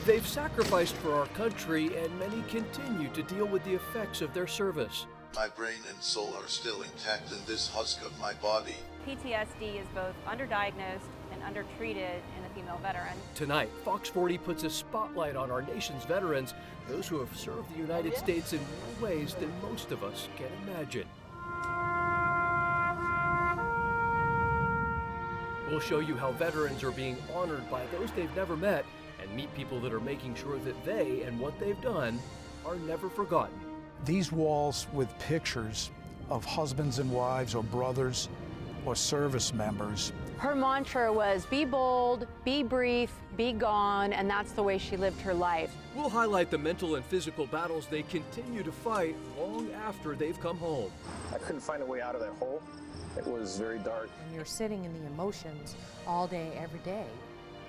They've sacrificed for our country, and many continue to deal with the effects of their service. My brain and soul are still intact in this husk of my body. PTSD is both underdiagnosed and undertreated in a female veteran. Tonight, Fox 40 puts a spotlight on our nation's veterans, those who have served the United States in more ways than most of us can imagine. We'll show you how veterans are being honored by those they've never met and meet people that are making sure that they and what they've done are never forgotten. These walls with pictures of husbands and wives or brothers or service members. Her mantra was be bold, be brief, be gone, and that's the way she lived her life. We'll highlight the mental and physical battles they continue to fight long after they've come home. I couldn't find a way out of that hole. It was very dark. When you're sitting in the emotions all day, every day,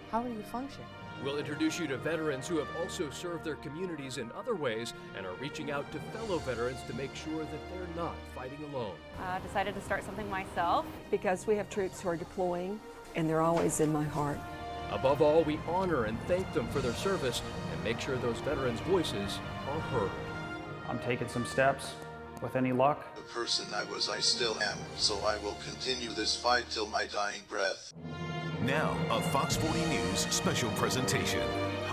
how do you function? We'll introduce you to veterans who have also served their communities in other ways and are reaching out to fellow veterans to make sure that they're not fighting alone. I decided to start something myself. Because we have troops who are deploying, and they're always in my heart. Above all, we honor and thank them for their service and make sure those veterans' voices are heard. I'm taking some steps. With any luck, The person I was, I still am, so I will continue this fight till my dying breath. Now, a Fox 40 News special presentation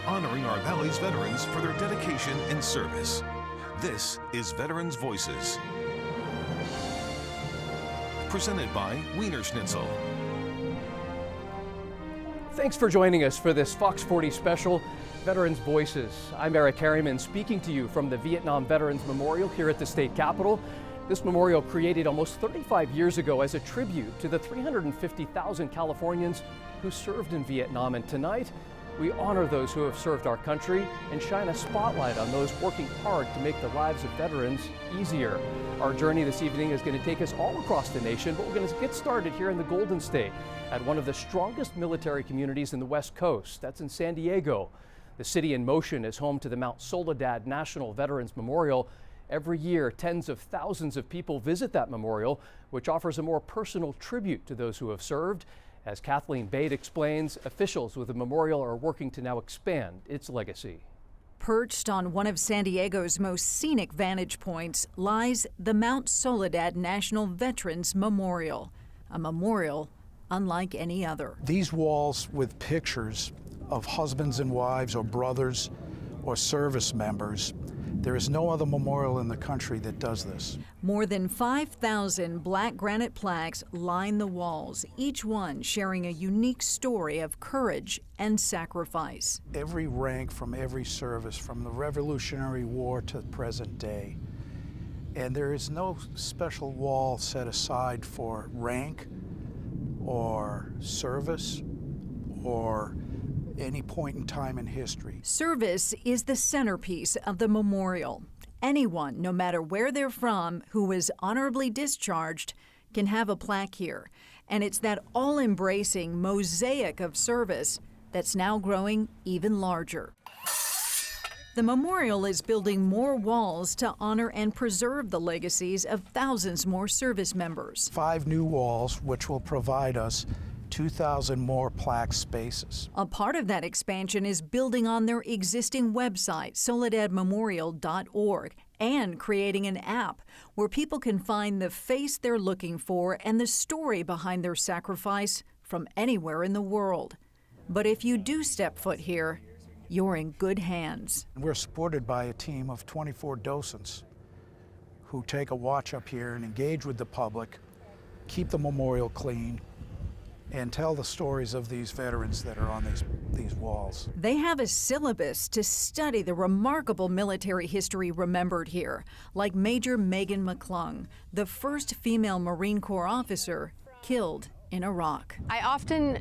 honoring our Valley's veterans for their dedication and service. This is Veterans Voices. Presented by Wiener Schnitzel. Thanks for joining us for this Fox 40 special, Veterans Voices. I'm Eric Harriman speaking to you from the Vietnam Veterans Memorial here at the state capitol. This memorial created almost 35 years ago as a tribute to the 350,000 Californians who served in Vietnam. And tonight, we honor those who have served our country and shine a spotlight on those working hard to make the lives of veterans easier. Our journey this evening is going to take us all across the nation, but we're going to get started here in the Golden State at one of the strongest military communities in the West Coast. That's in San Diego. The city in motion is home to the Mount Soledad National Veterans Memorial. Every year, tens of thousands of people visit that memorial, which offers a more personal tribute to those who have served. As Kathleen Bate explains, officials with the memorial are working to now expand its legacy. Perched on one of San Diego's most scenic vantage points lies the Mount Soledad National Veterans Memorial, a memorial unlike any other. These walls with pictures of husbands and wives or brothers or service members. There is no other memorial in the country that does this. More than 5,000 black granite plaques line the walls, each one sharing a unique story of courage and sacrifice. Every rank from every service, from the Revolutionary War to the present day. And there is no special wall set aside for rank or service or any point in time in history. Service is the centerpiece of the memorial. Anyone, no matter where they're from, who was honorably discharged can have a plaque here. And it's that all-embracing mosaic of service that's now growing even larger. The memorial is building more walls to honor and preserve the legacies of thousands more service members. 5 new walls, which will provide us 2,000 more plaque spaces. A part of that expansion is building on their existing website, soledadmemorial.org, and creating an app where people can find the face they're looking for and the story behind their sacrifice from anywhere in the world. But if you do step foot here, you're in good hands. We're supported by a team of 24 docents who take a watch up here and engage with the public, keep the memorial clean, and tell the stories of these veterans that are on these walls. They have a syllabus to study the remarkable military history remembered here, like Major Megan McClung, the first female Marine Corps officer killed in Iraq. I often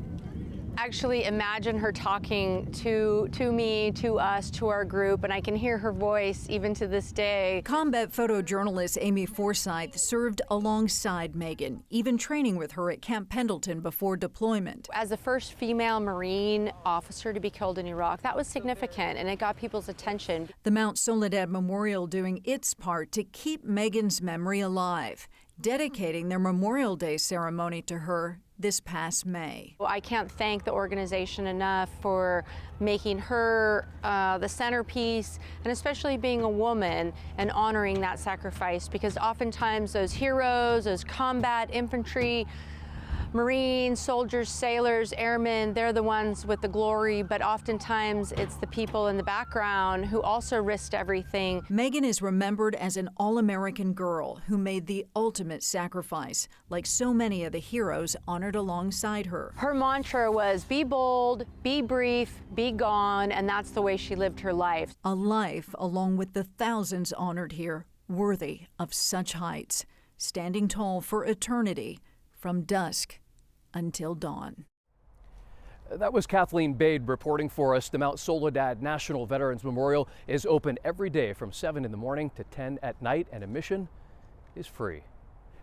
actually imagine her talking to me, to us, to our group, and I can hear her voice even to this day. Combat photojournalist Amy Forsyth served alongside Megan, even training with her at Camp Pendleton before deployment. As the first female Marine officer to be killed in Iraq, that was significant, and it got people's attention. The Mount Soledad Memorial doing its part to keep Megan's memory alive, dedicating their Memorial Day ceremony to her this past May. Well, I can't thank the organization enough for making her the centerpiece, and especially being a woman and honoring that sacrifice, because oftentimes those heroes, those combat infantry, Marines, soldiers, sailors, airmen, they're the ones with the glory, but oftentimes it's the people in the background who also risked everything. Megan is remembered as an all-American girl who made the ultimate sacrifice, like so many of the heroes honored alongside her. Her mantra was be bold, be brief, be gone, and that's the way she lived her life. A life, along with the thousands honored here, worthy of such heights, standing tall for eternity, from dusk until dawn. That was Kathleen Bade reporting for us. The Mount Soledad National Veterans Memorial is open every day from 7 in the morning to 10 at night, and admission is free.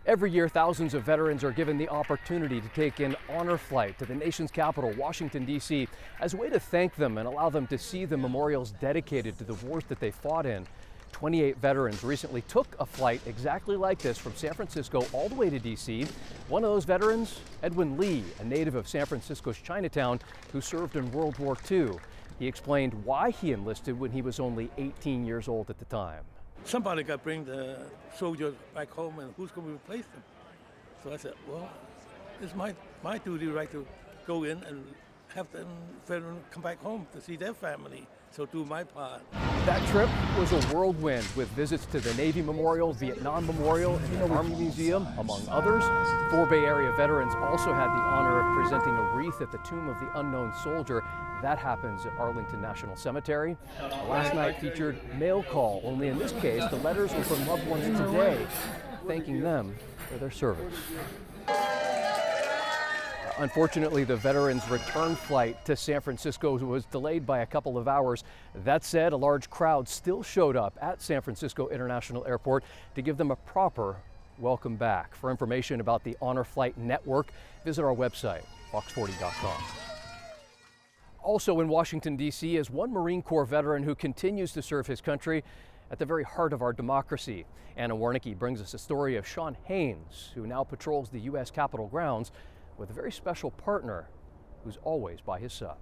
Every year, thousands of veterans are given the opportunity to take an honor flight to the nation's capital, Washington, D.C., as a way to thank them and allow them to see the memorials dedicated to the wars that they fought in. 28 veterans recently took a flight exactly like this from San Francisco all the way to D.C. One of those veterans, Edwin Lee, a native of San Francisco's Chinatown who served in World War II. He explained why he enlisted when he was only 18 years old at the time. Somebody got to bring the soldiers back home, and who's going to replace them? So I said, well, it's my duty, right, to go in and have them veterans come back home to see their family. So do my part. That trip was a whirlwind with visits to the Navy Memorial, Vietnam Memorial, and the Army Museum, among others. 4 Bay Area veterans also had the honor of presenting a wreath at the Tomb of the Unknown Soldier. That happens at Arlington National Cemetery. Last night featured mail call, only in this case the letters were from loved ones today, thanking them for their service. Unfortunately, the veterans' return flight to San Francisco was delayed by a couple of hours. That said, a large crowd still showed up at San Francisco International Airport to give them a proper welcome back. For information about the Honor Flight Network, visit our website, fox40.com. Also in Washington, D.C. is one Marine Corps veteran who continues to serve his country at the very heart of our democracy. Anna Warnicki brings us a story of Sean Haynes, who now patrols the U.S. Capitol grounds with a very special partner who's always by his side.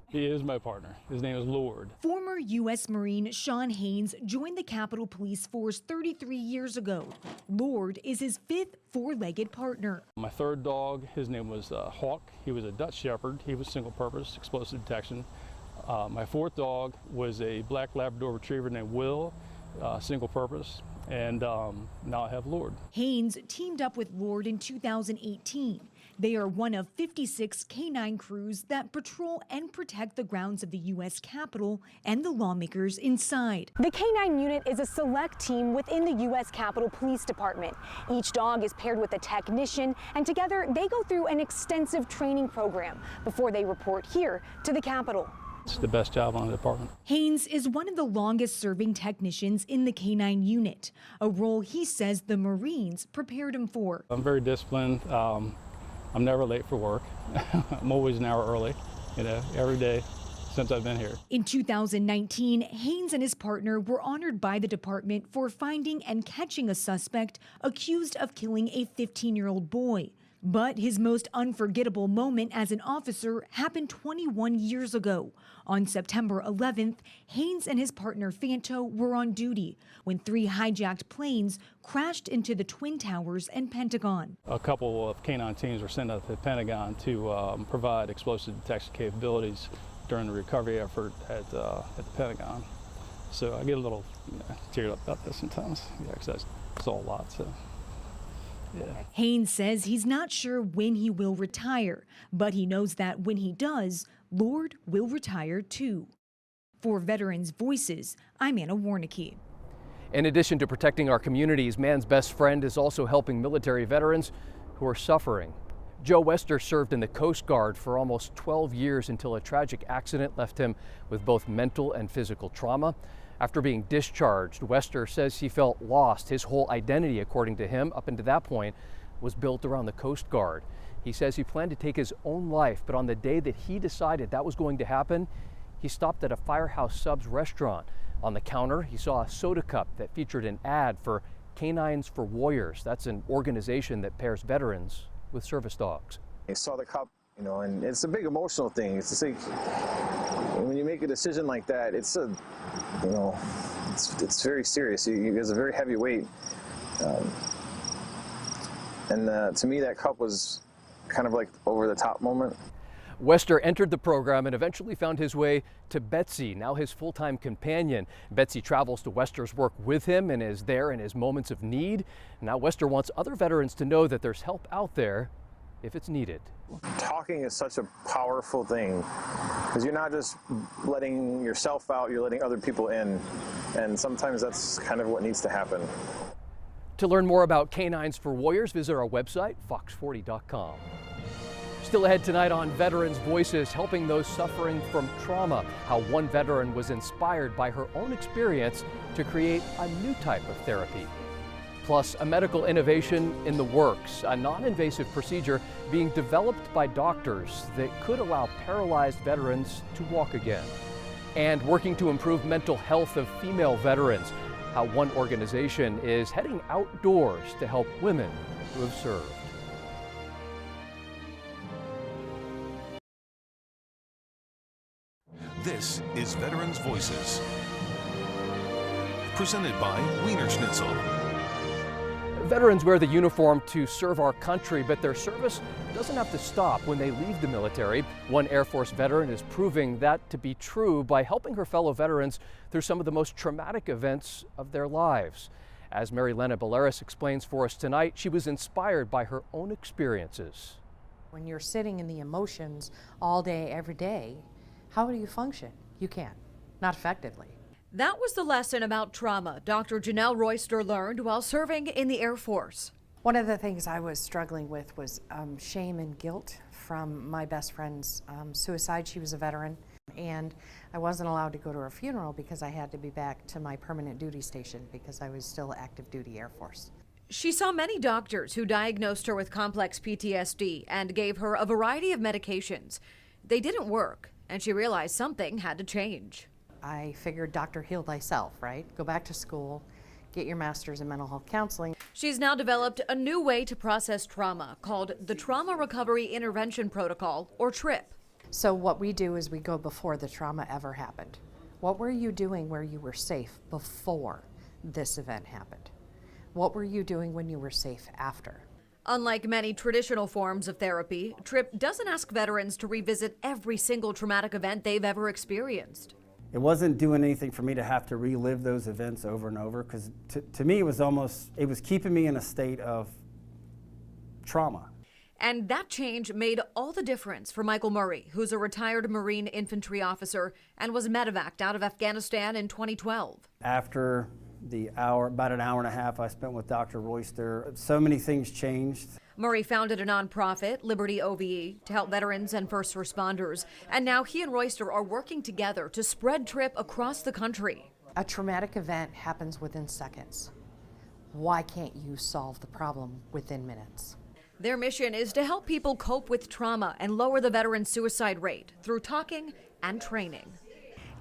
He is my partner. His name is Lord. Former U.S. Marine Sean Haynes joined the Capitol Police Force 33 years ago. Lord is his 5th four-legged partner. My 3rd dog, his name was Hawk. He was a Dutch Shepherd. He was single-purpose, explosive detection. My 4th dog was a black Labrador Retriever named Will, single-purpose. And now I have Lord. Haynes teamed up with Lord in 2018. They are one of 56 K-9 crews that patrol and protect the grounds of the U.S. Capitol and the lawmakers inside. The K-9 unit is a select team within the U.S. Capitol Police Department. Each dog is paired with a technician, and together they go through an extensive training program before they report here to the Capitol. It's the best job on the department. Haynes is one of the longest serving technicians in the K-9 unit, a role he says the Marines prepared him for. I'm very disciplined. I'm never late for work. I'm always an hour early, every day since I've been here. In 2019, Haynes and his partner were honored by the department for finding and catching a suspect accused of killing a 15-year-old boy. But his most unforgettable moment as an officer happened 21 years ago. On September 11th, Haynes and his partner Fanto were on duty when 3 hijacked planes crashed into the Twin Towers and Pentagon. A couple of K-9 teams were sent out to the Pentagon to provide explosive detection capabilities during the recovery effort at the Pentagon. So I get a little teared up about this sometimes, because I saw a lot. So. Yeah. Haynes says he's not sure when he will retire, but he knows that when he does, Lord will retire too. For Veterans Voices, I'm Anna Warnicki. In addition to protecting our communities, man's best friend is also helping military veterans who are suffering. Joe Wester served in the Coast Guard for almost 12 years until a tragic accident left him with both mental and physical trauma. After being discharged, Wester says he felt lost. His whole identity, according to him, up until that point, was built around the Coast Guard. He says he planned to take his own life, but on the day that he decided that was going to happen, he stopped at a Firehouse Subs restaurant. On the counter, he saw a soda cup that featured an ad for Canines for Warriors. That's an organization that pairs veterans with service dogs. I saw the cup, you know, and it's a big emotional thing. It's just like when you make a decision like that, it's a, you know, it's very serious. It's a very heavy weight, and to me, that cup was kind of like over the top moment. Wester entered the program and eventually found his way to Betsy, now his full-time companion. Betsy travels to Wester's work with him and is there in his moments of need. Now Wester wants other veterans to know that there's help out there if it's needed. Talking is such a powerful thing because you're not just letting yourself out, you're letting other people in. And sometimes that's kind of what needs to happen. To learn more about Canines for Warriors, visit our website, fox40.com. Still ahead tonight on Veterans Voices, helping those suffering from trauma, how one veteran was inspired by her own experience to create a new type of therapy. Plus, a medical innovation in the works, a non-invasive procedure being developed by doctors that could allow paralyzed veterans to walk again. And working to improve mental health of female veterans, how one organization is heading outdoors to help women who have served. This is Veterans Voices, presented by Wiener Schnitzel. Veterans wear the uniform to serve our country, but their service doesn't have to stop when they leave the military. One Air Force veteran is proving that to be true by helping her fellow veterans through some of the most traumatic events of their lives. As Mary Lena Baleris explains for us tonight, she was inspired by her own experiences. When you're sitting in the emotions all day, every day, how do you function? You can't, not effectively. That was the lesson about trauma Dr. Janelle Royster learned while serving in the Air Force. One of the things I was struggling with was shame and guilt from my best friend's suicide. She was a veteran, and I wasn't allowed to go to her funeral because I had to be back to my permanent duty station because I was still active duty Air Force. She saw many doctors who diagnosed her with complex PTSD and gave her a variety of medications. They didn't work, and she realized something had to change. I figured, doctor, heal thyself, right? Go back to school, get your master's in mental health counseling. She's now developed a new way to process trauma called the Trauma Recovery Intervention Protocol, or TRIP. So what we do is we go before the trauma ever happened. What were you doing where you were safe before this event happened? What were you doing when you were safe after? Unlike many traditional forms of therapy, TRIP doesn't ask veterans to revisit every single traumatic event they've ever experienced. It wasn't doing anything for me to have to relive those events over and over, because to me it was keeping me in a state of trauma. And that change made all the difference for Michael Murray, who's a retired Marine infantry officer and was medevaced out of Afghanistan in 2012. After about an hour and a half I spent with Dr. Royster, so many things changed. Murray founded a nonprofit, Liberty OVE, to help veterans and first responders. And now he and Royster are working together to spread TRIP across the country. A traumatic event happens within seconds. Why can't you solve the problem within minutes? Their mission is to help people cope with trauma and lower the veteran suicide rate through talking and training.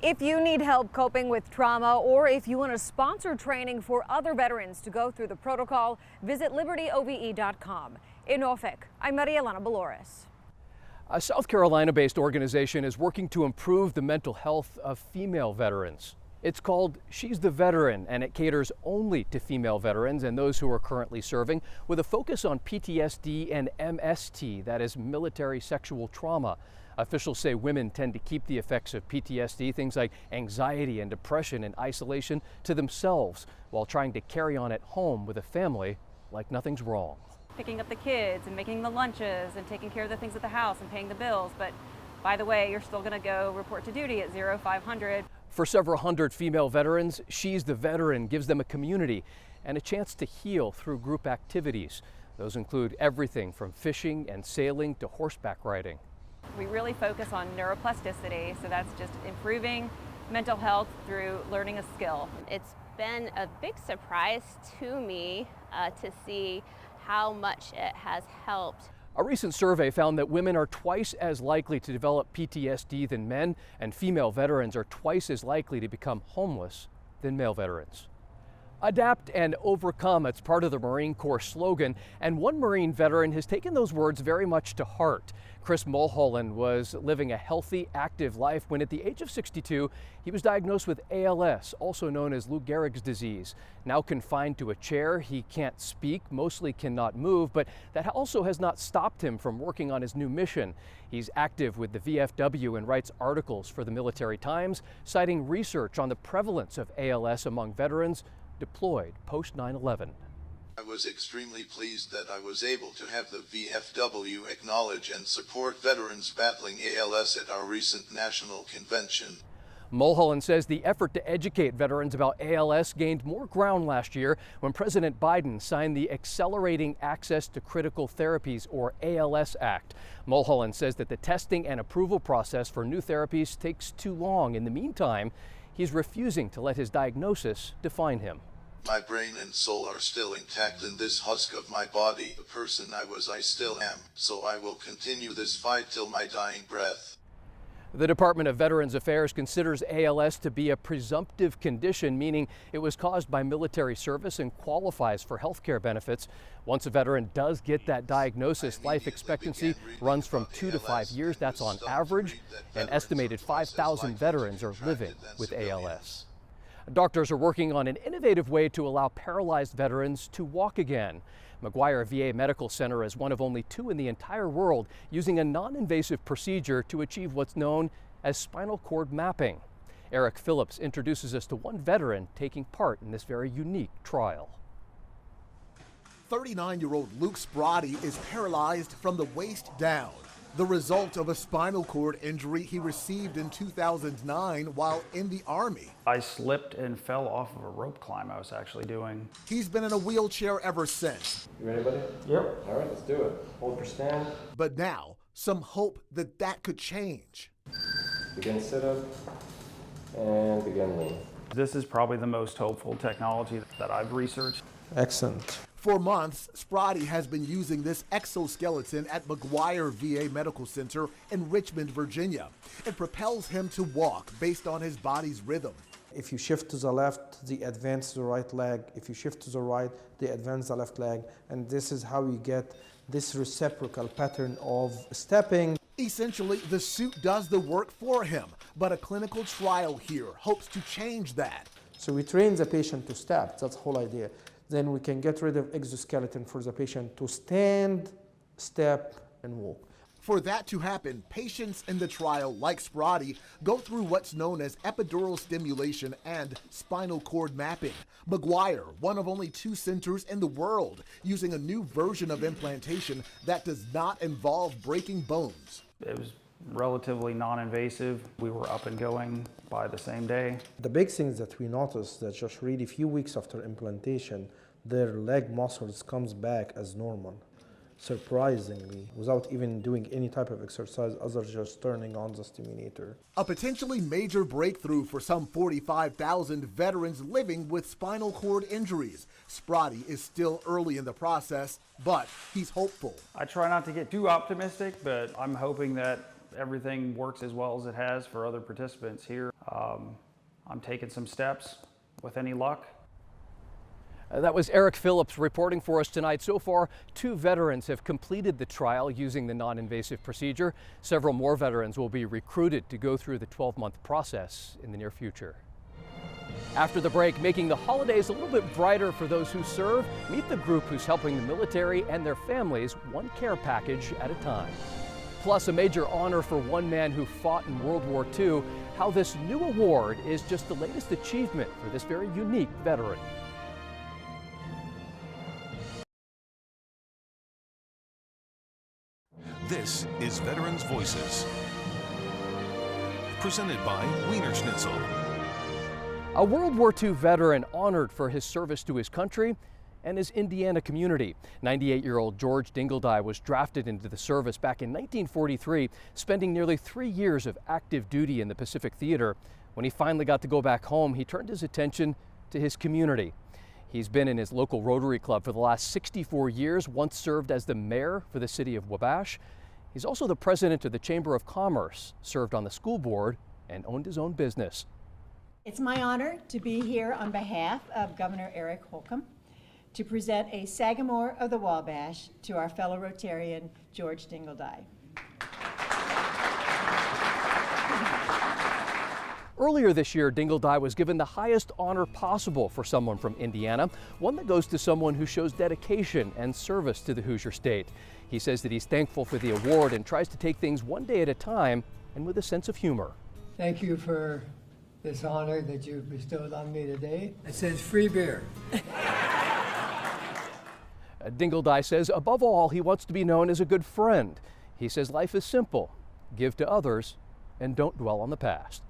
If you need help coping with trauma, or if you want to sponsor training for other veterans to go through the protocol, visit libertyove.com. In Norfolk, I'm Maria Elena Baleris. A South Carolina-based organization is working to improve the mental health of female veterans. It's called She's the Veteran, and it caters only to female veterans and those who are currently serving, with a focus on PTSD and MST, that is military sexual trauma. Officials say women tend to keep the effects of PTSD, things like anxiety and depression and isolation, to themselves while trying to carry on at home with a family like nothing's wrong. Picking up the kids and making the lunches and taking care of the things at the house and paying the bills. But by the way, you're still going to go report to duty at 0500. For several hundred female veterans, She's the Veteran gives them a community and a chance to heal through group activities. Those include everything from fishing and sailing to horseback riding. We really focus on neuroplasticity, so that's just improving mental health through learning a skill. It's been a big surprise to me to see how much it has helped. A recent survey found that women are twice as likely to develop PTSD than men, and female veterans are twice as likely to become homeless than male veterans. Adapt and overcome. It's part of the Marine Corps slogan, and one Marine veteran has taken those words very much to heart. Chris Mulholland was living a healthy, active life when at the age of 62, he was diagnosed with ALS, also known as Lou Gehrig's disease. Now confined to a chair, he can't speak, mostly cannot move, but that also has not stopped him from working on his new mission. He's active with the VFW and writes articles for the Military Times, citing research on the prevalence of ALS among veterans deployed post 9/11. I was extremely pleased that I was able to have the VFW acknowledge and support veterans battling ALS at our recent national convention. Mulholland says the effort to educate veterans about ALS gained more ground last year when President Biden signed the Accelerating Access to Critical Therapies, or ALS Act. Mulholland says that the testing and approval process for new therapies takes too long. In the meantime, he's refusing to let his diagnosis define him. My brain and soul are still intact in this husk of my body. The person I was, I still am. So I will continue this fight till my dying breath. The Department of Veterans Affairs considers ALS to be a presumptive condition, meaning it was caused by military service and qualifies for health care benefits. Once a veteran does get that diagnosis, life expectancy runs from 2 to 5 years. That's on average. An estimated 5,000 veterans are living with ALS. Doctors are working on an innovative way to allow paralyzed veterans to walk again. McGuire VA Medical Center is one of only 2 in the entire world using a non-invasive procedure to achieve what's known as spinal cord mapping. Eric Phillips introduces us to one veteran taking part in this very unique trial. 39-year-old Luke Sprati is paralyzed from the waist down, the result of a spinal cord injury he received in 2009 while in the Army. I slipped and fell off of a rope climb I was actually doing. He's been in a wheelchair ever since. You ready, buddy? Yep. All right, let's do it. Hold for stand. But now, some hope that that could change. Begin sit-up and begin lean. This is probably the most hopeful technology that I've researched. Excellent. For months, Sprati has been using this exoskeleton at McGuire VA Medical Center in Richmond, Virginia. It propels him to walk based on his body's rhythm. If you shift to the left, they advance the right leg. If you shift to the right, they advance the left leg. And this is how you get this reciprocal pattern of stepping. Essentially, the suit does the work for him, but a clinical trial here hopes to change that. So we train the patient to step, that's the whole idea. Then we can get rid of exoskeleton for the patient to stand, step, and walk. For that to happen, patients in the trial, like Sprati, go through what's known as epidural stimulation and spinal cord mapping. McGuire, one of only 2 centers in the world, using a new version of implantation that does not involve breaking bones. It was relatively non-invasive. We were up and going by the same day. The big things that we noticed that just really few weeks after implantation, their leg muscles comes back as normal, surprisingly, without even doing any type of exercise other than just turning on the stimulator. A potentially major breakthrough for some 45,000 veterans living with spinal cord injuries. Sprati is still early in the process, but he's hopeful. I try not to get too optimistic, but I'm hoping that everything works as well as it has for other participants here. I'm taking some steps with any luck. That was Eric Phillips reporting for us tonight. So far, 2 veterans have completed the trial using the non-invasive procedure. Several more veterans will be recruited to go through the 12-month process in the near future. After the break, making the holidays a little bit brighter for those who serve, meet the group who's helping the military and their families one care package at a time. Plus, a major honor for one man who fought in World War II. How this new award is just the latest achievement for this very unique veteran. This is Veterans Voices, presented by Wiener Schnitzel. A World War II veteran honored for his service to his country and his Indiana community. 98-year-old George Dingledye was drafted into the service back in 1943, spending nearly 3 years of active duty in the Pacific Theater. When he finally got to go back home, he turned his attention to his community. He's been in his local Rotary Club for the last 64 years, once served as the mayor for the city of Wabash. He's also the president of the Chamber of Commerce, served on the school board, and owned his own business. It's my honor to be here on behalf of Governor Eric Holcomb to present a Sagamore of the Wabash to our fellow Rotarian, George Dingledye. Earlier this year, Dingledye was given the highest honor possible for someone from Indiana, one that goes to someone who shows dedication and service to the Hoosier State. He says that he's thankful for the award and tries to take things one day at a time and with a sense of humor. Thank you for this honor that you've bestowed on me today. It says free beer. Dingledye says above all, he wants to be known as a good friend. He says life is simple, give to others, and don't dwell on the past.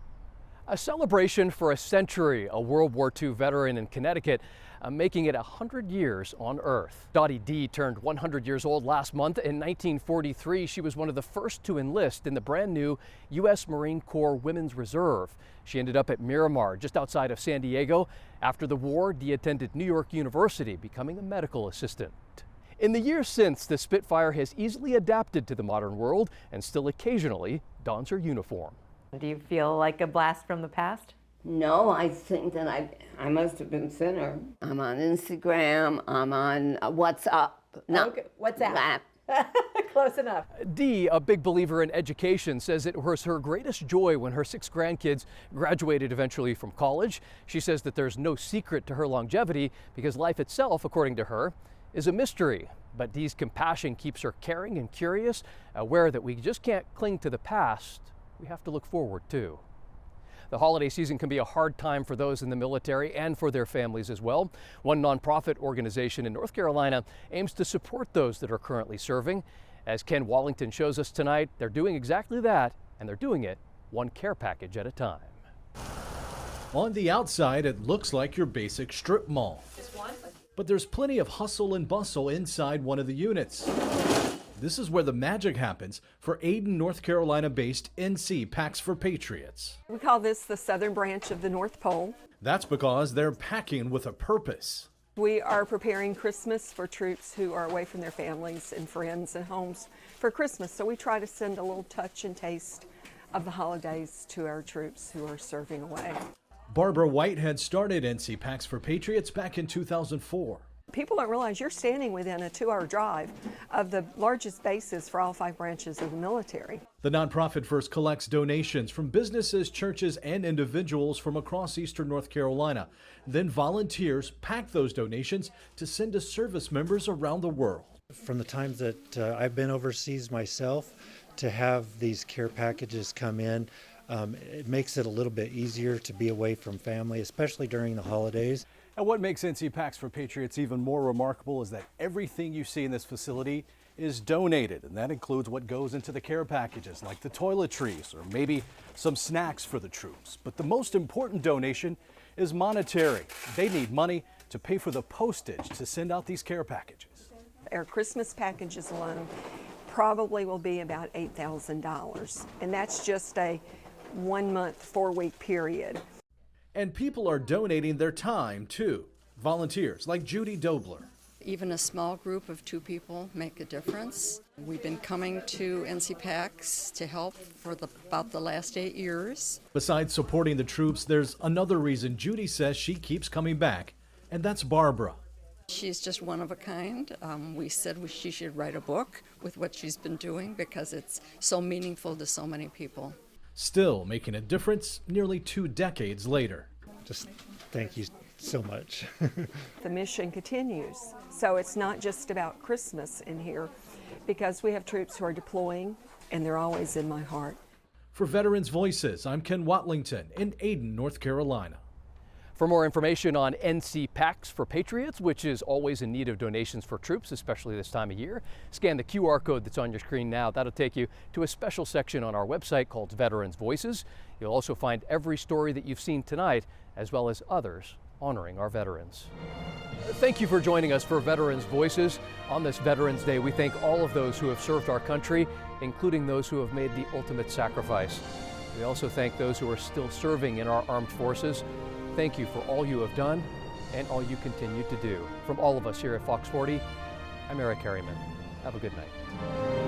A celebration for a century, a World War II veteran in Connecticut, making it 100 years on Earth. Dottie D turned 100 years old last month. In 1943, she was one of the first to enlist in the brand new U.S. Marine Corps Women's Reserve. She ended up at Miramar, just outside of San Diego. After the war, Dee attended New York University, becoming a medical assistant. In the years since, the Spitfire has easily adapted to the modern world and still occasionally dons her uniform. Do you feel like a blast from the past? No, I think that I must have been thinner. I'm on Instagram, I'm on WhatsApp. No, okay. WhatsApp. Close enough. Dee, a big believer in education, says it was her greatest joy when her 6 grandkids graduated eventually from college. She says that there's no secret to her longevity because life itself, according to her, is a mystery. But Dee's compassion keeps her caring and curious, aware that we just can't cling to the past. We have to look forward too. The holiday season can be a hard time for those in the military and for their families as well. One nonprofit organization in North Carolina aims to support those that are currently serving. As Ken Wallington shows us tonight, they're doing exactly that, and they're doing it one care package at a time. On the outside, it looks like your basic strip mall. But there's plenty of hustle and bustle inside one of the units. This is where the magic happens for Ayden, North Carolina-based NC Packs for Patriots. We call this the southern branch of the North Pole. That's because they're packing with a purpose. We are preparing Christmas for troops who are away from their families and friends and homes for Christmas. So we try to send a little touch and taste of the holidays to our troops who are serving away. Barbara Whitehead started NC Packs for Patriots back in 2004. People don't realize you're standing within a 2-hour drive of the largest bases for all 5 branches of the military. The nonprofit first collects donations from businesses, churches, and individuals from across eastern North Carolina. Then volunteers pack those donations to send to service members around the world. From the times that I've been overseas myself, to have these care packages come in, it makes it a little bit easier to be away from family, especially during the holidays. And what makes NC Packs for Patriots even more remarkable is that everything you see in this facility is donated, and that includes what goes into the care packages, like the toiletries or maybe some snacks for the troops. But the most important donation is monetary. They need money to pay for the postage to send out these care packages. Our Christmas packages alone probably will be about $8,000, and that's just a 1-month, 4-week period. And people are donating their time too. Volunteers like Judy Dobler. Even a small group of 2 people make a difference. We've been coming to NC Packs to help for about the last 8 years. Besides supporting the troops, there's another reason Judy says she keeps coming back, and that's Barbara. She's just one of a kind. We said she should write a book with what she's been doing because it's so meaningful to so many people. Still making a difference nearly 2 decades later. Just thank you so much. The mission continues. So it's not just about Christmas in here, because we have troops who are deploying, and they're always in my heart. For Veterans Voices, I'm Ken Watlington in Ayden, North Carolina. For more information on NC Packs for Patriots, which is always in need of donations for troops, especially this time of year, scan the QR code that's on your screen now. That'll take you to a special section on our website called Veterans Voices. You'll also find every story that you've seen tonight, as well as others honoring our veterans. Thank you for joining us for Veterans Voices. On this Veterans Day, we thank all of those who have served our country, including those who have made the ultimate sacrifice. We also thank those who are still serving in our armed forces. Thank you for all you have done and all you continue to do. From all of us here at Fox 40, I'm Eric Harriman. Have a good night.